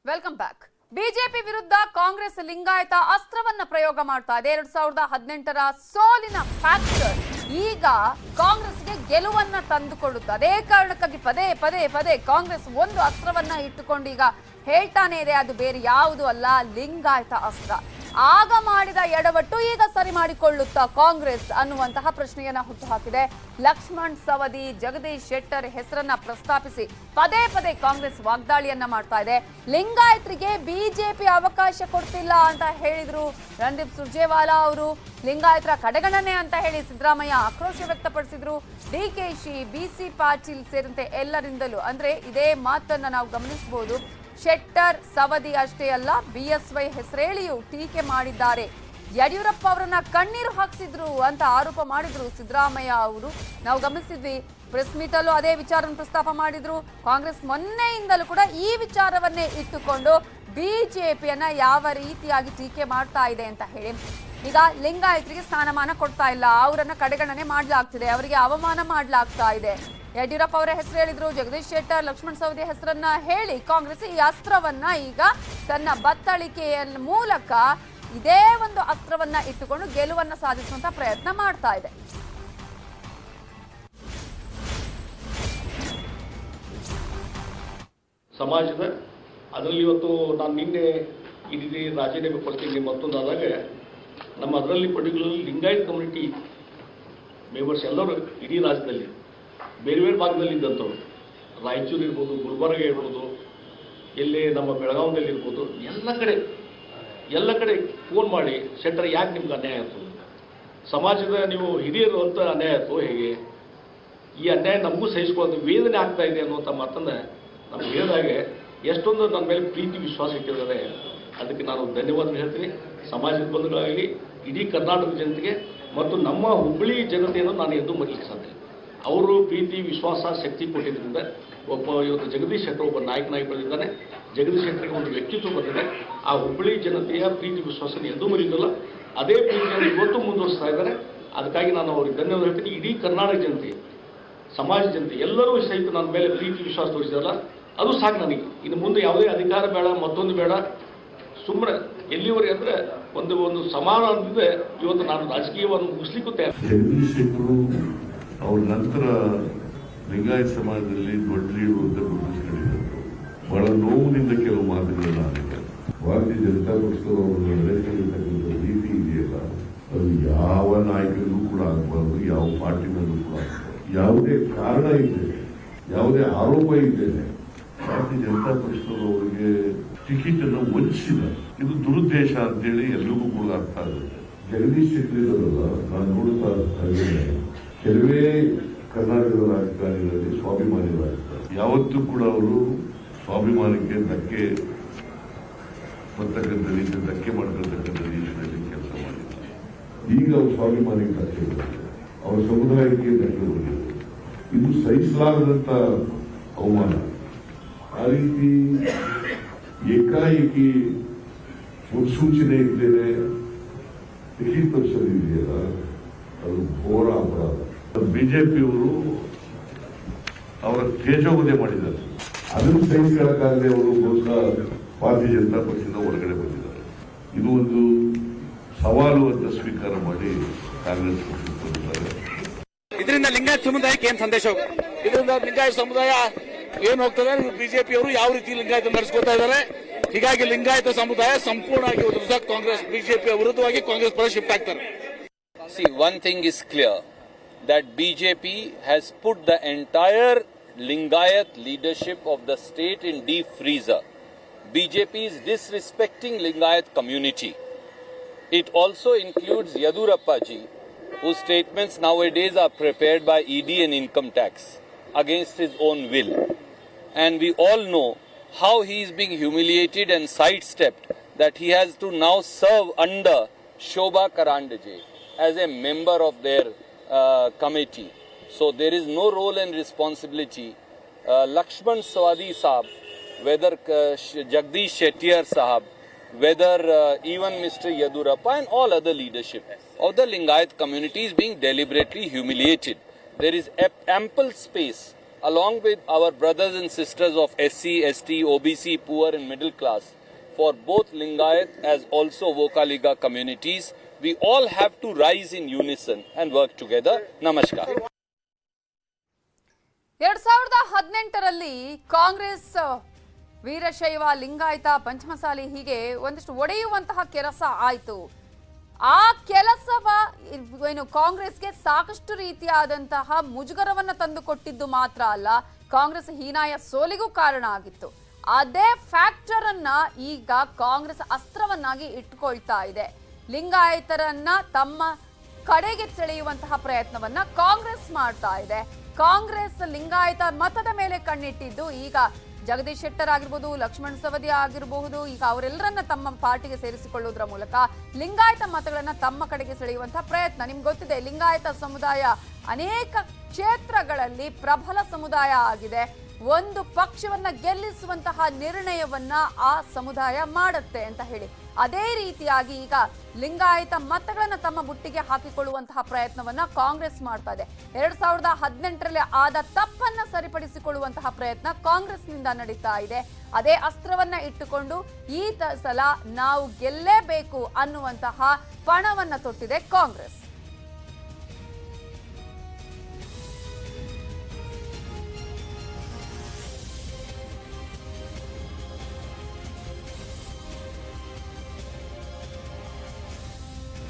Welcome back. BJP ವಿರುದ್ಧ ಕಾಂಗ್ರೆಸ್ ಲಿಂಗಾಯತ ಅಸ್ತ್ರವನ್ನ ಪ್ರಯೋಗ ಮಾಡ್ತಾ ಇದೆ. 2018ರ ಸೋಲಿನ ಫ್ಯಾಕ್ಟರ್ ಈಗ ಕಾಂಗ್ರೆಸ್ಗೆ ಗೆಲುವನ್ನ ತಂದುಕೊಳ್ಳುತ್ತೆ. ಅದೇ ಕಾರಣಕ್ಕಾಗಿ ಪದೇ ಪದೇ ಪದೇ ಕಾಂಗ್ರೆಸ್ ಒಂದು ಅಸ್ತ್ರವನ್ನ ಇಟ್ಟುಕೊಂಡು ಈಗ ಹೇಳ್ತಾನೆ ಇದೆ, ಅದು ಬೇರೆ ಯಾವುದು ಅಲ್ಲ, ಲಿಂಗಾಯತ ಅಸ್ತ್ರ. ಆಗ ಮಾಡಿದ ಎಡವಟ್ಟು ಈಗ ಸರಿ ಮಾಡಿಕೊಳ್ಳುತ್ತಾ ಕಾಂಗ್ರೆಸ್ ಅನ್ನುವಂತಹ ಪ್ರಶ್ನೆಯನ್ನ ಹುಟ್ಟುಹಾಕಿದೆ. ಲಕ್ಷ್ಮಣ್ ಸವದಿ, ಜಗದೀಶ್ ಶೆಟ್ಟರ್ ಹೆಸರನ್ನ ಪ್ರಸ್ತಾಪಿಸಿ ಪದೇ ಪದೇ ಕಾಂಗ್ರೆಸ್ ವಾಗ್ದಾಳಿಯನ್ನ ಮಾಡ್ತಾ ಇದೆ. ಲಿಂಗಾಯತರಿಗೆ ಬಿಜೆಪಿ ಅವಕಾಶ ಕೊಡ್ತಿಲ್ಲ ಅಂತ ಹೇಳಿದ್ರು ರಣದೀಪ್ ಸುರ್ಜೇವಾಲಾ ಅವರು. ಲಿಂಗಾಯತರ ಕಡೆಗಣನೆ ಅಂತ ಹೇಳಿ ಸಿದ್ದರಾಮಯ್ಯ ಆಕ್ರೋಶ ವ್ಯಕ್ತಪಡಿಸಿದ್ರು. ಡಿಕೆಶಿ, ಬಿಸಿ ಪಾಟೀಲ್ ಸೇರಿದಂತೆ ಎಲ್ಲರಿಂದಲೂ ಅಂದ್ರೆ ಇದೇ ಮಾತನ್ನ ನಾವು ಗಮನಿಸಬಹುದು. ಶೆಟ್ಟರ್, ಸವದಿ ಅಷ್ಟೇ ಅಲ್ಲ, ಬಿಎಸ್ವೈ ಹೆಸರೇಳಿಯೂ ಟೀಕೆ ಮಾಡಿದ್ದಾರೆ. ಯಡಿಯೂರಪ್ಪ ಅವರನ್ನ ಕಣ್ಣೀರು ಹಾಕಿಸಿದ್ರು ಅಂತ ಆರೋಪ ಮಾಡಿದ್ರು ಸಿದ್ದರಾಮಯ್ಯ ಅವರು. ನಾವು ಗಮನಿಸಿದ್ವಿ, ಪ್ರೆಸ್ ಮೀಟ್ ಅಲ್ಲೂ ಅದೇ ವಿಚಾರವನ್ನು ಪ್ರಸ್ತಾಪ ಮಾಡಿದ್ರು. ಕಾಂಗ್ರೆಸ್ ಮೊನ್ನೆಯಿಂದಲೂ ಕೂಡ ಈ ವಿಚಾರವನ್ನೇ ಇಟ್ಟುಕೊಂಡು ಬಿಜೆಪಿಯನ್ನ ಯಾವ ರೀತಿಯಾಗಿ ಟೀಕೆ ಮಾಡ್ತಾ ಇದೆ ಅಂತ ಹೇಳಿ. ಈಗ ಲಿಂಗಾಯತರಿಗೆ ಸ್ಥಾನಮಾನ ಕೊಡ್ತಾ ಇಲ್ಲ, ಅವರನ್ನ ಕಡೆಗಣನೆ ಮಾಡಲಾಗ್ತಿದೆ, ಅವರಿಗೆ ಅವಮಾನ ಮಾಡಲಾಗ್ತಾ ಇದೆ. ಯಡಿಯೂರಪ್ಪ ಅವರ ಹೆಸರು ಹೇಳಿದ್ರು, ಜಗದೀಶ್ ಶೆಟ್ಟರ್, ಲಕ್ಷ್ಮಣ್ ಸವದಿ ಹೆಸರನ್ನ ಹೇಳಿ ಕಾಂಗ್ರೆಸ್ ಈ ಅಸ್ತ್ರವನ್ನ ಈಗ ತನ್ನ ಬತ್ತಳಿಕೆಯ ಮೂಲಕ ಇದೇ ಒಂದು ಅಸ್ತ್ರವನ್ನ ಇಟ್ಟುಕೊಂಡು ಗೆಲುವನ್ನ ಸಾಧಿಸುವಂತ ಪ್ರಯತ್ನ ಮಾಡ್ತಾ ಇದೆ. ಸಮಾಜದ ಅದರಲ್ಲಿ ಇವತ್ತು ನಾನು ನಿನ್ನೆ ಇಡೀ ರಾಜೀನಾಮೆ ಕೊಡ್ತೀನಿ ಮತ್ತೊಂದಾದಾಗ ನಮ್ಮ ಅದರಲ್ಲಿ ಪರ್ಟಿಕ್ಯುಲರ್ಲಿ ಲಿಂಗಾಯತ್ ಕಮ್ಯುನಿಟಿ ಮೆಂಬರ್ಸ್ ಎಲ್ಲರೂ ಇಡೀ ರಾಜ್ಯದಲ್ಲಿ ಬೇರೆ ಬೇರೆ ಭಾಗದಲ್ಲಿ ಇದ್ದಂಥವ್ರು, ರಾಯಚೂರು ಇರ್ಬೋದು, ಗುಲ್ಬರ್ಗ ಇರ್ಬೋದು, ಎಲ್ಲೇ ನಮ್ಮ ಬೆಳಗಾವಿಯಲ್ಲಿ ಇರ್ಬೋದು, ಎಲ್ಲ ಕಡೆ ಫೋನ್ ಮಾಡಿ ಶೆಟ್ಟರ್ ಯಾಕೆ ನಿಮ್ಗೆ ಅನ್ಯಾಯ ಆಯಿತು, ಸಮಾಜದ ನೀವು ಹಿರಿಯರು ಅಂತ ಅನ್ಯಾಯ ಆಯಿತು, ಹೇಗೆ ಈ ಅನ್ಯಾಯ ನಮಗೂ ಸಹಿಸ್ಕೊಳ್ಳೋದು ವೇದನೆ ಆಗ್ತಾ ಇದೆ ಅನ್ನುವಂಥ ಮಾತನ್ನು ನಮ್ಗೆ ಹೇಳಿದಾಗೆ ಎಷ್ಟೊಂದು ನನ್ನ ಮೇಲೆ ಪ್ರೀತಿ ವಿಶ್ವಾಸ ಇಟ್ಟಿದ್ದಾರೆ. ಅದಕ್ಕೆ ನಾನು ಧನ್ಯವಾದ ಹೇಳ್ತೀನಿ. ಸಮಾಜದ ಬಂಧುಗಳಾಗಲಿ, ಇಡೀ ಕರ್ನಾಟಕ ಜನತೆಗೆ ಮತ್ತು ನಮ್ಮ ಹುಬ್ಬಳ್ಳಿ ಜನತೆಯನ್ನು ನಾನು ಎದ್ದು ಮರೀಲಿಕ್ಕೆ ಸಾಧ್ಯ. ಅವರು ಪ್ರೀತಿ, ವಿಶ್ವಾಸ, ಶಕ್ತಿ ಕೊಟ್ಟಿದ್ದರಿಂದ ಇವತ್ತು ಜಗದೀಶ್ ಶೆಟ್ಟರ್ ಒಬ್ಬ ನಾಯಕನಾಗಿ ಬೆಳೆದಿದ್ದಾನೆ. ಜಗದೀಶ್ ಶೆಟ್ಟರ್ಗೆ ಒಂದು ವ್ಯಕ್ತಿತ್ವ ಬಂದಿದೆ. ಆ ಹುಬ್ಬಳ್ಳಿ ಜನತೆಯ ಪ್ರೀತಿ ವಿಶ್ವಾಸನ ಎಂದೂ ಮರೀದಿಲ್ಲ. ಅದೇ ಪ್ರೀತಿಯನ್ನು ಇವತ್ತು ಮುಂದುವರಿಸ್ತಾ ಇದ್ದಾರೆ. ಅದಕ್ಕಾಗಿ ನಾನು ಅವ್ರಿಗೆ ಧನ್ಯವಾದ ಹೇಳ್ತೀನಿ. ಇಡೀ ಕರ್ನಾಟಕ ಜನತೆ, ಸಮಾಜ ಜನತೆ ಎಲ್ಲರೂ ಸಹಿತ ನನ್ನ ಮೇಲೆ ಪ್ರೀತಿ ವಿಶ್ವಾಸ ತೋರಿಸಿದಾರಲ್ಲ, ಅದು ಸಾಕು ನನಗೆ. ಇನ್ನು ಮುಂದೆ ಯಾವುದೇ ಅಧಿಕಾರ ಬೇಡ, ಮತ್ತೊಂದು ಬೇಡ. ಸುಮ್ಮನೆ ಎಲ್ಲಿವರೆಗೆ ಅಂದರೆ ಒಂದು ಸಮಾನ ಅಂತಿದೆ. ಇವತ್ತು ನಾನು ರಾಜಕೀಯವನ್ನು ಮುಗಿಸ್ಲಿಕ್ಕೂ ತಯಾರು. ಜಗದೀಶ್ ಶೆಟ್ಟರು ಅವ್ರ ನಂತರ ಲಿಂಗಾಯತ ಸಮಾಜದಲ್ಲಿ ದೊಡ್ಡ ಲೀಡರ್ ಅಂತ ಗುರುತಿಸಿಕೊಂಡಿದ್ದರು. ಬಹಳ ನೋವಿನಿಂದ ಕೆಲವು ಮಾತುಗಳನ್ನ ಆಡಿದ್ದಾರೆ. ಭಾರತೀಯ ಜನತಾ ಪಕ್ಷದವರು ಅವರು ನಡೆಸಿರ್ತಕ್ಕಂಥ ರೀತಿ ಇದೆಯಲ್ಲ, ಅದು ಯಾವ ನಾಯಕರಿಗೂ ಕೂಡ ಆಗಬಾರ್ದು, ಯಾವ ಪಾರ್ಟಿನಲ್ಲೂ ಕೂಡ ಆಗಬಾರ್ದು. ಯಾವುದೇ ಕಾರಣ ಇದ್ದೇನೆ, ಯಾವುದೇ ಆರೋಪ ಇದ್ದೇನೆ, ಭಾರತೀಯ ಜನತಾ ಪಕ್ಷದವರು ಅವರಿಗೆ ಟಿಕೆಟ್ ಅನ್ನು ವಂಚಿಸಿಲ್ಲ. ಇದು ದುರುದ್ದೇಶ ಅಂತೇಳಿ ಎಲ್ರಿಗೂ ಕೂಡ ಅರ್ಥ ಆಗುತ್ತೆ. ಜಗದೀಶ್ ಶೆಟ್ಟರ್ ಇರೋದಲ್ಲ, ನಾನು ನೋಡುತ್ತಾ ಕೆಲವೇ ಕರ್ನಾಟಕದ ರಾಜಕಾರಣಿಗಳಲ್ಲಿ ಸ್ವಾಭಿಮಾನಿಗಳಾಗಿರ್ತಾರೆ. ಯಾವತ್ತೂ ಕೂಡ ಅವರು ಸ್ವಾಭಿಮಾನಕ್ಕೆ ಧಕ್ಕೆ ಬರ್ತಕ್ಕಂಥ ರೀತಿ, ಧಕ್ಕೆ ಮಾಡ್ಕೊಳ್ತಕ್ಕಂಥ ರೀತಿಯಲ್ಲಿ ಕೆಲಸ ಮಾಡಿದ್ದಾರೆ. ಈಗ ಅವರು ಸ್ವಾಭಿಮಾನಿಗೆ ಧಕ್ಕೆ ಬಂದಿದೆ, ಅವರ ಸಮುದಾಯಕ್ಕೆ ಧಕ್ಕೆ ಬಂದಿದೆ. ಇದು ಸಹಿಸಲಾಗದಂತ ಅವಮಾನ. ಆ ರೀತಿ ಏಕಾಏಕಿ ಮುನ್ಸೂಚನೆ ಇದ್ದೇನೆ ಟಿಕೆಟ್ ಪರಿಷತ್ತಿದೆಯಲ್ಲ, ಅದು ಘೋರ ಅಪರಾಧ. ಬಿಜೆಪಿಯವರು ಅವರ ತೇಜೋವಧೆ ಮಾಡಿದ್ದಾರೆ. ಅದನ್ನು ಸಹಿಸಿಕೊಳ್ಳಕ್ಕಾಗದೆ ಅವರು ಬಹುಶಃ ಭಾರತೀಯ ಜನತಾ ಪಕ್ಷದಿಂದ ಹೊರಗಡೆ ಬಂದಿದ್ದಾರೆ. ಇದು ಒಂದು ಸವಾಲು ಅಂತ ಸ್ವೀಕಾರ ಮಾಡಿ ಕಾಂಗ್ರೆಸ್ ಪಕ್ಷಕ್ಕೆ ಬಂದಿದ್ದಾರೆ. ಇದರಿಂದ ಲಿಂಗಾಯತ ಸಮುದಾಯಕ್ಕೆ ಏನ್ ಸಂದೇಶ? ಇದರಿಂದ ಲಿಂಗಾಯತ ಸಮುದಾಯ ಏನ್ ಹೋಗ್ತದೆ? ಬಿಜೆಪಿಯವರು ಯಾವ ರೀತಿ ಲಿಂಗಾಯತ ನಡೆಸ್ಕೊತಾ ಇದ್ದಾರೆ. ಹೀಗಾಗಿ ಲಿಂಗಾಯತ ಸಮುದಾಯ ಸಂಪೂರ್ಣವಾಗಿ ಕಾಂಗ್ರೆಸ್ ಬಿಜೆಪಿಯ ವಿರುದ್ಧವಾಗಿ ಕಾಂಗ್ರೆಸ್ ಪರ ಶಿಫ್ಟ್ ಆಗ್ತಾರೆ. See, one thing is clear, that BJP has put the entire Lingayat leadership of the state in deep freezer. BJP is disrespecting Lingayat community. It also includes Yadurappa ji, whose statements nowadays are prepared by ED and income tax against his own will. And we all know how he is being humiliated and sidestepped, that he has to now serve under Shobha Karandaje as a member of their committee. So there is no role and responsibility. Lakshman Sawadi Sahab, whether Jagdish Shettiar Sahab, whether even Mr. Yadurappa and all other leadership of the Lingayat community is being deliberately humiliated. There is ample space along with our brothers and sisters of SC, ST, OBC, poor and middle class, for both Lingayat as also Vokaliga communities, we all have to rise in unison and work together. Namaskar. 2018ರಲ್ಲಿ Congress Veerashaiva Lingayat Panchamasali ಹೀಗೆ ಒಂದಿಷ್ಟು ಒಡೆಯುವಂತಹ ಕೆಲಸ ಆಯಿತು. ಆ ಕೆಲಸವ ಏನು ಕಾಂಗ್ರೆಸ್ಗೆ ಸಾಕಷ್ಟು ರೀತಿಯಾದಂತಹ ಮುಜುಗರವನ್ನ ತಂದುಕೊಟ್ಟಿದ್ದು ಮಾತ್ರ ಅಲ್ಲ, ಕಾಂಗ್ರೆಸ್ ಹೀನಾಯ ಸೋಲಿಗೂ ಕಾರಣ ಆಗಿತ್ತು. ಅದೇ ಫ್ಯಾಕ್ಟರ್ ಅನ್ನ ಈಗ ಕಾಂಗ್ರೆಸ್ ಅಸ್ತ್ರವನ್ನಾಗಿ ಇಟ್ಕೊಳ್ತಾ ಇದೆ. ಲಿಂಗಾಯತರನ್ನ ತಮ್ಮ ಕಡೆಗೆ ಸೆಳೆಯುವಂತಹ ಪ್ರಯತ್ನವನ್ನ ಕಾಂಗ್ರೆಸ್ ಮಾಡ್ತಾ ಇದೆ. ಕಾಂಗ್ರೆಸ್ ಲಿಂಗಾಯತ ಮತದ ಮೇಲೆ ಕಣ್ಣಿಟ್ಟಿದ್ದು ಈಗ ಜಗದೀಶ್ ಶೆಟ್ಟರ್ ಆಗಿರ್ಬೋದು, ಲಕ್ಷ್ಮಣ್ ಸವದಿ ಆಗಿರಬಹುದು, ಈಗ ಅವರೆಲ್ಲರನ್ನ ತಮ್ಮ ಪಾರ್ಟಿಗೆ ಸೇರಿಸಿಕೊಳ್ಳುವುದರ ಮೂಲಕ ಲಿಂಗಾಯತ ಮತಗಳನ್ನ ತಮ್ಮ ಕಡೆಗೆ ಸೆಳೆಯುವಂತಹ ಪ್ರಯತ್ನ. ನಿಮ್ಗೆ ಗೊತ್ತಿದೆ, ಲಿಂಗಾಯತ ಸಮುದಾಯ ಅನೇಕ ಕ್ಷೇತ್ರಗಳಲ್ಲಿ ಪ್ರಬಲ ಸಮುದಾಯ ಆಗಿದೆ. ಒಂದು ಪಕ್ಷವನ್ನ ಗೆಲ್ಲಿಸುವಂತಹ ನಿರ್ಣಯವನ್ನ ಆ ಸಮುದಾಯ ಮಾಡುತ್ತೆ ಅಂತ ಹೇಳಿ, ಅದೇ ರೀತಿಯಾಗಿ ಈಗ ಲಿಂಗಾಯತ ಮತಗಳನ್ನ ತಮ್ಮ ಬುಟ್ಟಿಗೆ ಹಾಕಿಕೊಳ್ಳುವಂತಹ ಪ್ರಯತ್ನವನ್ನ ಕಾಂಗ್ರೆಸ್ ಮಾಡ್ತಾ ಇದೆ. 2018ರಲ್ಲಿ ಆದ ತಪ್ಪನ್ನ ಸರಿಪಡಿಸಿಕೊಳ್ಳುವಂತಹ ಪ್ರಯತ್ನ ಕಾಂಗ್ರೆಸ್ನಿಂದ ನಡೀತಾ ಇದೆ. ಅದೇ ಅಸ್ತ್ರವನ್ನ ಇಟ್ಟುಕೊಂಡು ಈ ಸಲ ನಾವು ಗೆಲ್ಲೇಬೇಕು ಅನ್ನುವಂತಹ ಪಣವನ್ನ ತೊಟ್ಟಿದೆ ಕಾಂಗ್ರೆಸ್.